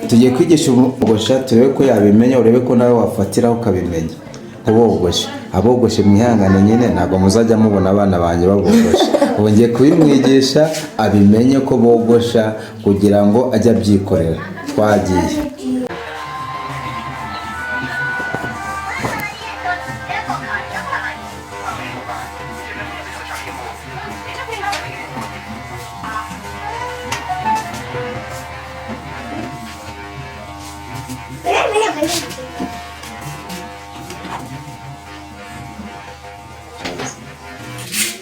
tugiye kwigisha umugosha turebe ko yabimenya, urebe ko nawe wafatiraho ukabimenya kubogosha. Abogoshe mwihangane nyine ntabwo muzajya mubona abana banjye babogosha. Ubu ngiye kubimwigisha abimenye ko bogosha kugira ngo ajye abyikorera. Twagiye.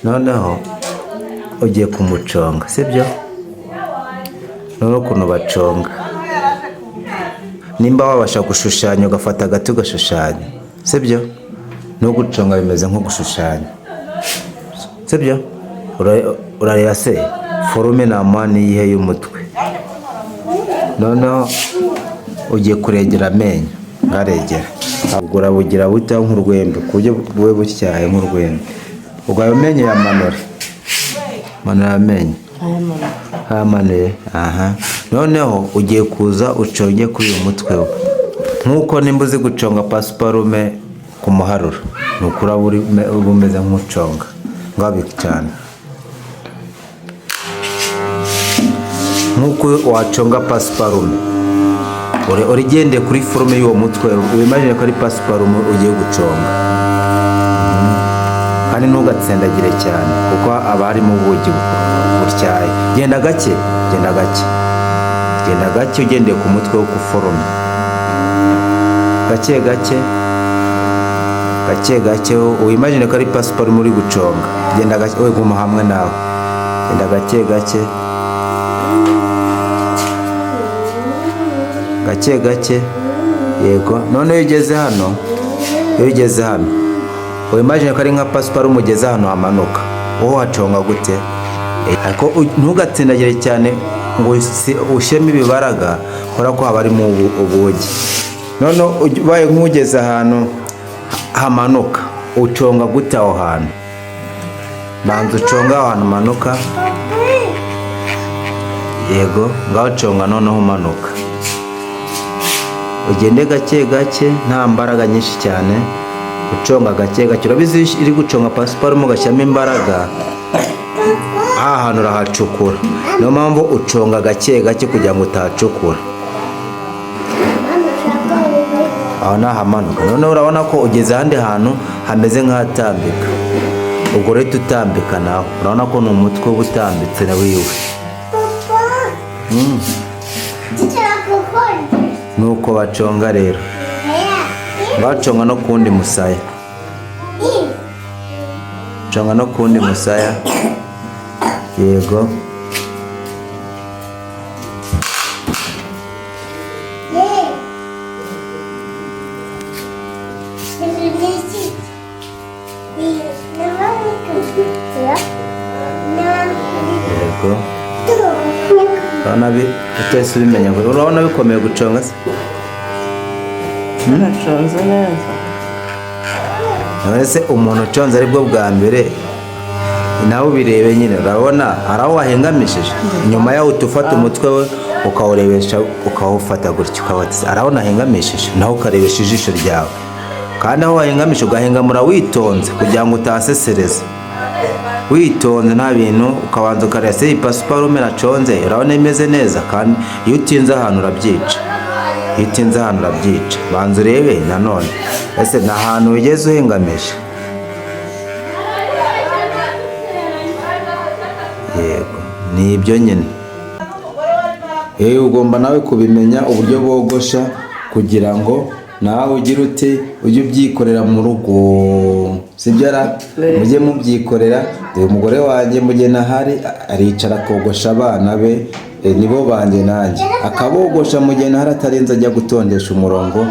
Noneho ugiye kumuconga, sibyo? Noneho ukuntu baconga, nimba wabasha gushushanya ugafata agati ugashushanya, sibyo? No guconga bimeze nko gushushanya, sibyo? Urareba se forume nama niyihe y'umutwe. Noneho ugiye kuregera amenyo, ngaregera agura bugira buta nk'urwembe ku buryo buwe butyaye nk'urwembe. Ubwo ayo menyo yamanura, manura amenyo, hamanuye. Noneho ugiye kuza uconge kuri uyu mutwe we nk'uko nimba uzi guconga pasiparume ku muharuro, nukura bumeze nk'uconga ngabiki cyane, nk'uko waconga pasiparume urigendeye kuri forume y'uwo mutwe. Wimagine ko ari pasiparume ugiye guconga, kandi ntugatsendagire cyane kuko aba harimo ubugi butyaye. Genda gake, genda gake, genda gake ugendeye ku mutwe wo kuforoma, gake gake gake gake. Wimagine ko ari pasiparume uri guconga, genda gake, we guma hamwe nawe, genda gake gake gake gake. Yego. None iyo ugeze hano imagine ko ari nka pasiparume ugeze hano hamanuka, wowe waconga gute? Ariko ntugatsindagire cyane ngo ushyemo ibibaraga, kubera ko haba harimo ubugi. None ubaye nk'ugeze ahantu hamanuka, uconga gute aho hantu? Banza uconga aho hantu hamanuka. Yego, ngaho uconga noneho umanuka, ugende gake gake nta mbaraga nyinshi cyane, uconga gake gake. Urabizi iri guconga pasiparume ugashyamo imbaraga, aha hantu urahacukura. Niyo mpamvu uconga gake gake kugira ngo utahacukura. Aho nahamanuka. Noneho urabona ko ugeze ahandi hantu hameze nk'ahatambika. Ubwo rero utambika nawe urabona ko ni umutwe uba utambitse na wiwe. Nuko baconga rero, baconga no kundi musaya, conga no kundi musaya. Yego. Yego. Urabona utese ubimenya, urabona bikomeye guconga se? Naconze neza. Nonese umuntu uconze aribwo bwa mbere, nawe ubirebe nyine, urabona hari aho wahengamishije. Nyuma yaho utufata umutwe we ukawurebesha, ukawufata gutya, ukawatsa arabona ahengamishije, naho ukarebesha ijisho ryawe. Kandi aho wahengamisha ugahengamura witonze kugira ngo utasesereza, witonze nta bintu. Ukabanza ukareba se iyi pasiparume naconze urabona imeze neza, kandi iyo utinze ahantu urabyica, iyo utinze ahantu urabyica. Banza urebe nanone ese ni ahantu ugeze uhengamisha. Yego, ni ibyo nyine. Ugomba nawe kubimenya uburyo bogosha kugira ngo nawe ugire ujye ubyikorera mu rugo, sibyo? Mujye mubyikorera. Umugore wanjye mugena hari aricara akogosha abana be, nibo banjye nanjye, akabogosha mugena hari atarenze ajya gutondesha umurongo,